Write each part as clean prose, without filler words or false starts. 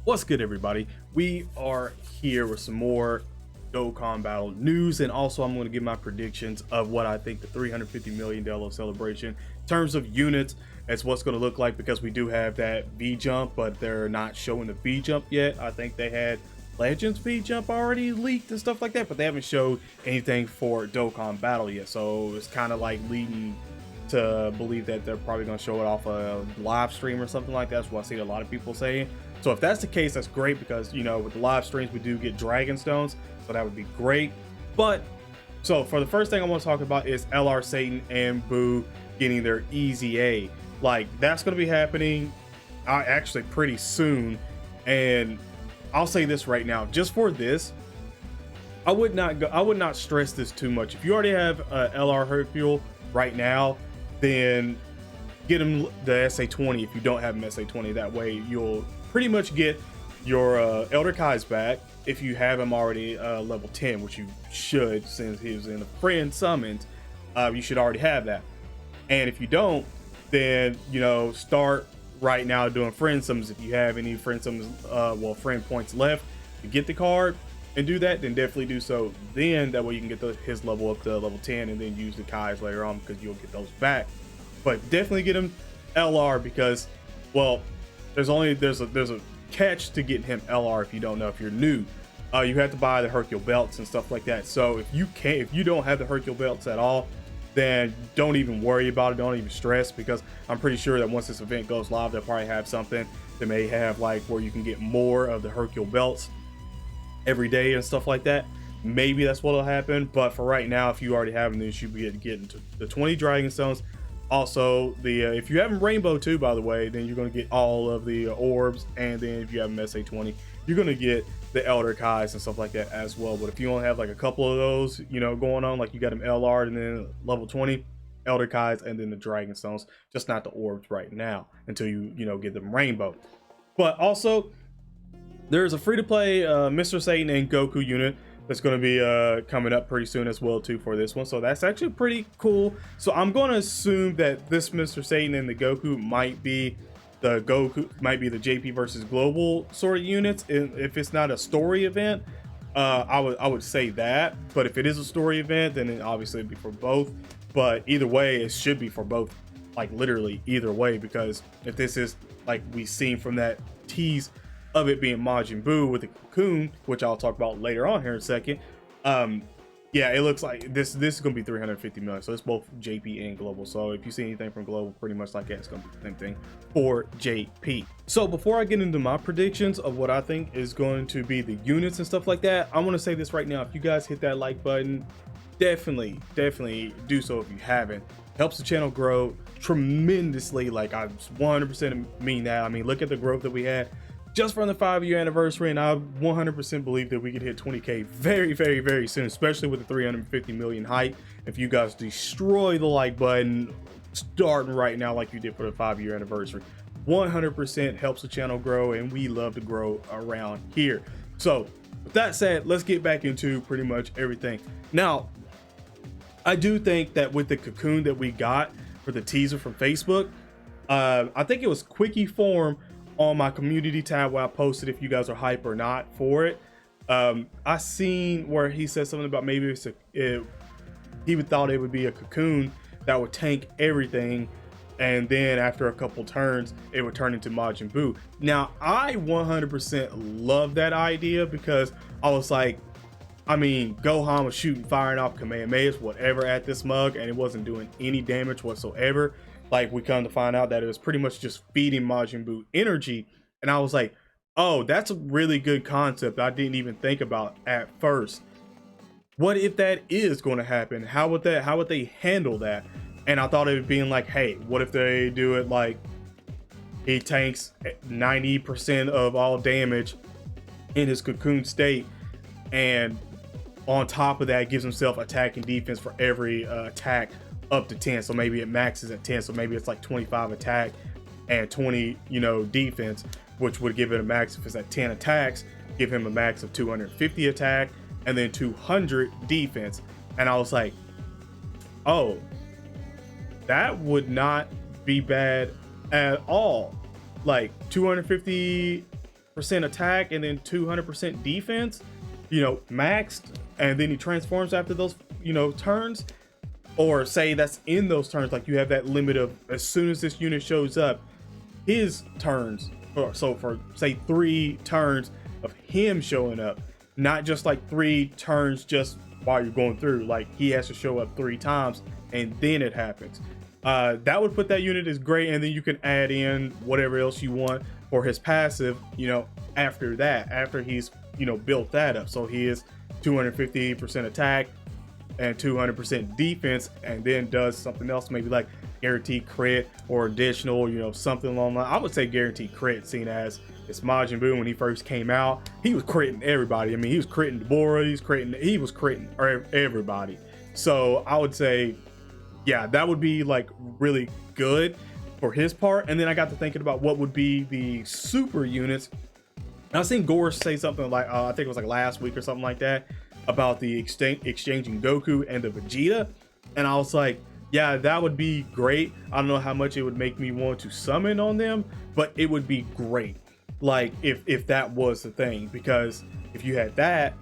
What's good, everybody? We are here with some more Dokkan Battle news, and also I'm going to give my predictions of what I think the $350 million celebration in terms of units as what's going to look like, because we do have that V jump, but they're not showing the V jump yet. I think they had Legends V jump already leaked and stuff like that, but they haven't showed anything for Dokkan Battle yet, so it's kind of like leading to believe that they're probably going to show it off a live stream or something like that. That's what I see a lot of people saying. So if that's the case, that's great, because you know, with the live streams we do get dragon stones, so that would be great. But so for the first thing I want to talk about is LR Satan and Boo getting their easy A. Like, that's going to be happening actually pretty soon. And I'll say this right now, just for this, I would not stress this too much. If you already have LR Hercule right now, then get him the SA20 if you don't have him SA20. That way you'll pretty much get your Elder Kai's back if you have him already level 10, which you should, since he was in the friend summons. You should already have that. And if you don't, then you know, start right now doing friend summons. If you have any friend summons, friend points left to get the card and do that, then definitely do so. Then that way you can get his level up to level 10 and then use the Kai's later on, because you'll get those back. But definitely get him LR, because, well, there's a catch to getting him LR. If you don't know, if you're new, you have to buy the Hercule belts and stuff like that. So if you don't have the Hercule belts at all, then don't even worry about it. Don't even stress, because I'm pretty sure that once this event goes live, they'll probably have something. They may have like where you can get more of the Hercule belts every day and stuff like that. Maybe that's what'll happen. But for right now, if you already have them, then you should be getting to the 20 dragon stones. Also, the if you have them rainbow too, by the way, then you're going to get all of the orbs. And then if you have them SA20, you're going to get the Elder Kai's and stuff like that as well. But if you only have like a couple of those, you know, going on, like you got them LR and then level 20 Elder Kai's and then the dragon stones, just not the orbs right now until you know, get them rainbow. But also, there's a free-to-play Mr. Satan and Goku unit that's going to be coming up pretty soon as well too for this one, so that's actually pretty cool. So I'm going to assume that this Mr. Satan and the Goku might be the JP versus Global sort of units. If it's not a story event, I would say that. But if it is a story event, then it obviously would be for both. But either way, it should be for both, like literally either way, because if this is like we seen from that tease of it being Majin Buu with the cocoon, which I'll talk about later on here in a second. Yeah, it looks like this is gonna be 350 million, so it's both JP and Global. So if you see anything from Global, pretty much like that, it's gonna be the same thing for JP. So before I get into my predictions of what I think is going to be the units and stuff like that, I want to say this right now: if you guys hit that like button, definitely do so if you haven't. Helps the channel grow tremendously. Like, I 100% mean that. I mean, look at the growth that we had just from the 5-year anniversary, and I 100% believe that we could hit 20k very soon, especially with the 350 million hype. If you guys destroy the like button starting right now like you did for the 5-year anniversary, 100% helps the channel grow, and we love to grow around here. So with that said, let's get back into pretty much everything. Now, I do think that with the cocoon that we got for the teaser from Facebook, I think it was quickie form on my community tab where I posted if you guys are hype or not for it. I seen where he said something about maybe he would thought it would be a cocoon that would tank everything, and then after a couple turns it would turn into Majin Buu. Now I 100% love that idea, because I was like, I mean, Gohan was firing off Kamehamehas, whatever, at this mug, and it wasn't doing any damage whatsoever. Like, we come to find out that it was pretty much just feeding Majin Buu energy. And I was like, oh, that's a really good concept I didn't even think about at first. What if that is going to happen? How would they handle that? And I thought it would be like, hey, what if they do it like he tanks 90% of all damage in his cocoon state, and on top of that gives himself attack and defense for every attack up to 10. So maybe it maxes at 10, so maybe it's like 25 attack and 20, you know, defense, which would give it a max, if it's at 10 attacks, give him a max of 250 attack and then 200 defense. And I was like, oh, that would not be bad at all. Like 250 attack and then 200% defense, you know, maxed, and then he transforms after those, you know, turns, or say that's in those turns, like you have that limit of as soon as this unit shows up, his turns, or so for say 3 turns of him showing up, not just like 3 turns just while you're going through, like he has to show up 3 times and then it happens. That would put that unit as great, and then you can add in whatever else you want for his passive, you know, after that, after he's, you know, built that up. So he is 250% attack and 200% defense, and then does something else, maybe like guaranteed crit or additional, you know, something along that. I would say guaranteed crit, seeing as it's Majin Buu. When he first came out, he was critting everybody. I mean, he was critting Deborah, he was critting everybody. So I would say, yeah, that would be like really good for his part. And then I got to thinking about what would be the super units. And I seen Gore say something like, I think it was like last week or something like that, about the exchanging Goku and the Vegeta. And I was like, yeah, that would be great. I don't know how much it would make me want to summon on them, but it would be great. Like if that was the thing, because if you had that,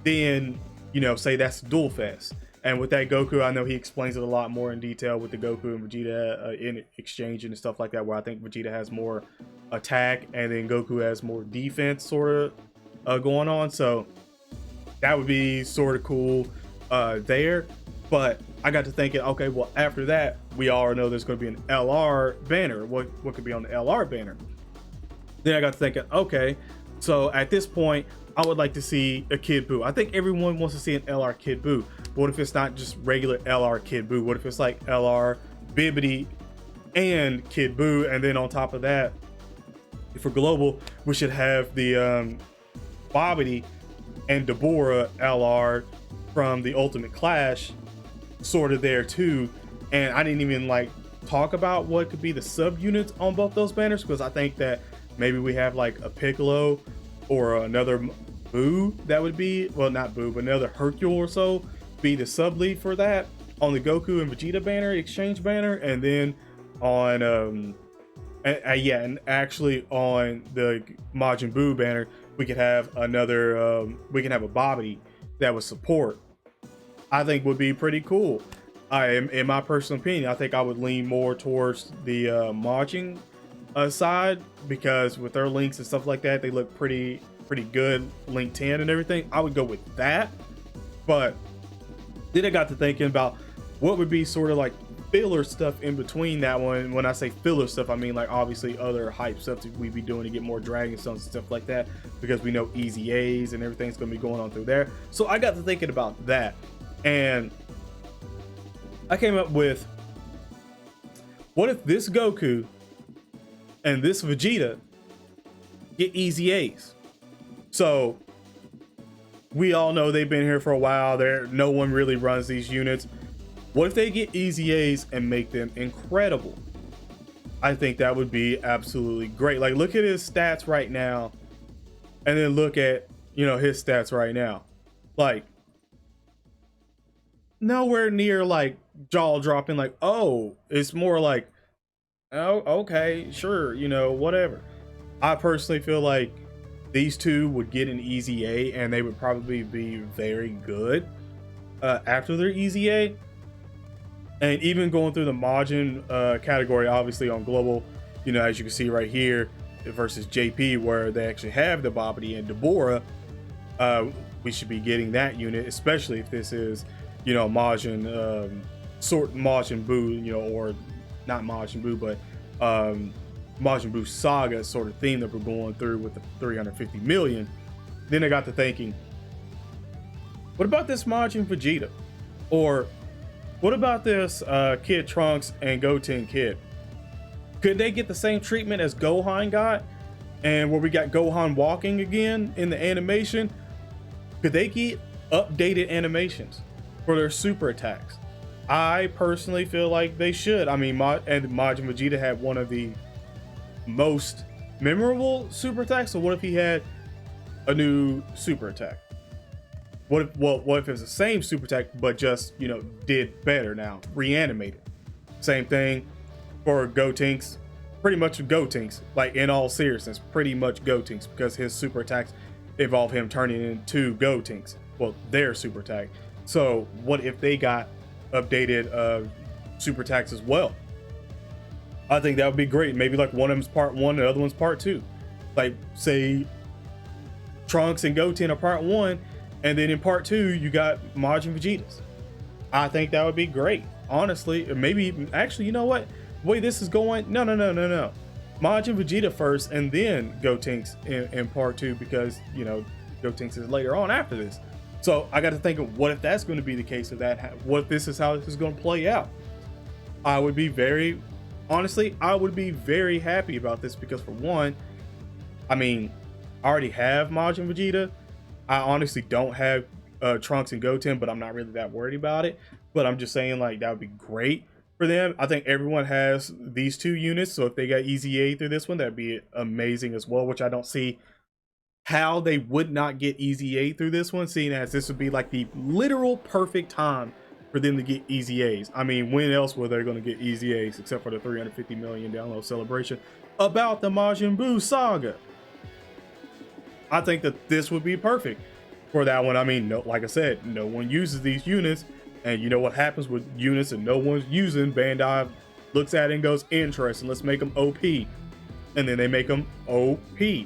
then, you know, say that's Duel Fest. And with that Goku, I know he explains it a lot more in detail with the Goku and Vegeta in exchange and stuff like that, where I think Vegeta has more attack and then Goku has more defense sort of going on. So that would be sort of cool there. But I got to thinking, okay, well, after that, we all know there's going to be an LR banner. What could be on the LR banner? Then I got to thinking, okay, so at this point, I would like to see a Kid Buu. I think everyone wants to see an LR Kid Buu. What if it's not just regular LR Kid Buu? What if it's like LR Bibbidi and Kid Buu? And then on top of that, for global, we should have the Bobbity and Deborah LR from the Ultimate Clash sort of there too. And I didn't even like talk about what could be the subunits on both those banners, because I think that maybe we have like a Piccolo or another Buu that would be, well, not Buu, but another Hercule or so be the sub lead for that on the Goku and Vegeta banner, exchange banner. And then on and actually on the Majin Buu banner, we could have another we can have a Bobbity that would support. I think would be pretty cool. In my personal opinion, I think I would lean more towards the Majin side, because with their links and stuff like that, they look pretty good, link 10 and everything. I would go with that. But then I got to thinking about what would be sort of like filler stuff in between that one. When I say filler stuff, I mean like obviously other hype stuff that we'd be doing to get more Dragon Stones and stuff like that, because we know Easy A's and everything's going to be going on through there. So I got to thinking about that, and I came up with, what if this Goku and this Vegeta get Easy A's? So we all know they've been here for a while. No one really runs these units. What if they get Easy A's and make them incredible? I think that would be absolutely great. Like, look at his stats right now, and then look at, you know, his stats right now. Like, nowhere near like jaw dropping, like, oh, it's more like, oh, okay, sure, you know, whatever. I personally feel like these two would get an Easy A, and they would probably be very good after their Easy A. And even going through the Majin category, obviously on global, you know, as you can see right here versus JP, where they actually have the Bobbity and Deborah, we should be getting that unit, especially if this is, you know, Majin Majin Buu, you know, or not Majin Buu, but Majin Buu saga sort of theme that we're going through with the 350 million. Then I got to thinking, what about this Majin Vegeta? Or what about this Kid Trunks and Goten Kid? Could they get the same treatment as Gohan got? And where we got Gohan walking again in the animation, could they get updated animations for their super attacks? I personally feel like they should. I mean, and Majin Vegeta had one of the most memorable super attacks. So what if he had a new super attack? What if it's the same super attack, but just, you know, did better now, reanimated? Same thing for Gotenks pretty much Gotenks, like in all seriousness, pretty much Gotenks, because his super attacks involve him turning into Gotenks. Well, their super attack. So what if they got updated super attacks as well? I think that would be great. Maybe like one of them's part 1, the other one's part 2. Like say Trunks and Goten are part 1, and then in part 2 you got Majin Vegeta's. I think that would be great, honestly. Maybe actually, you know what? The way this is going, no. Majin Vegeta first, and then Gotenks in part 2, because you know Gotenks is later on after this. So I got to think of what if that's going to be the case of that. What if this is how this is going to play out? I would be very, honestly, I would be very happy about this, because for one, I mean, I already have Majin Vegeta. I honestly don't have Trunks and Goten, but I'm not really that worried about it. But I'm just saying, like, that would be great for them. I think everyone has these 2 units, so if they got Easy A through this one, that'd be amazing as well, which I don't see how they would not get Easy A through this one, seeing as this would be like the literal perfect time for them to get Easy A's. I mean, when else were they going to get Easy A's except for the 350 million download celebration about the Majin Buu saga? I think that this would be perfect for that one. I mean, no, like I said, no one uses these units, and you know what happens with units and no one's using, Bandai looks at it and goes, interesting, let's make them OP, and then they make them OP.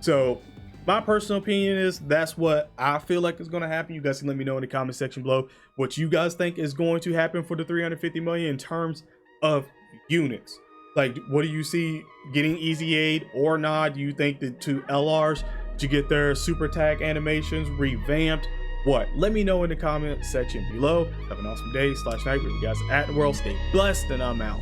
So my personal opinion is that's what I feel like is going to happen. You guys can let me know in the comment section below what you guys think is going to happen for the 350 million in terms of units. Like, what do you see getting Easy Aid or not? Do you think the 2 LRs to get their super attack animations revamped? What? Let me know in the comment section below. Have an awesome day /night where you guys are at in the world. Stay blessed, and I'm out.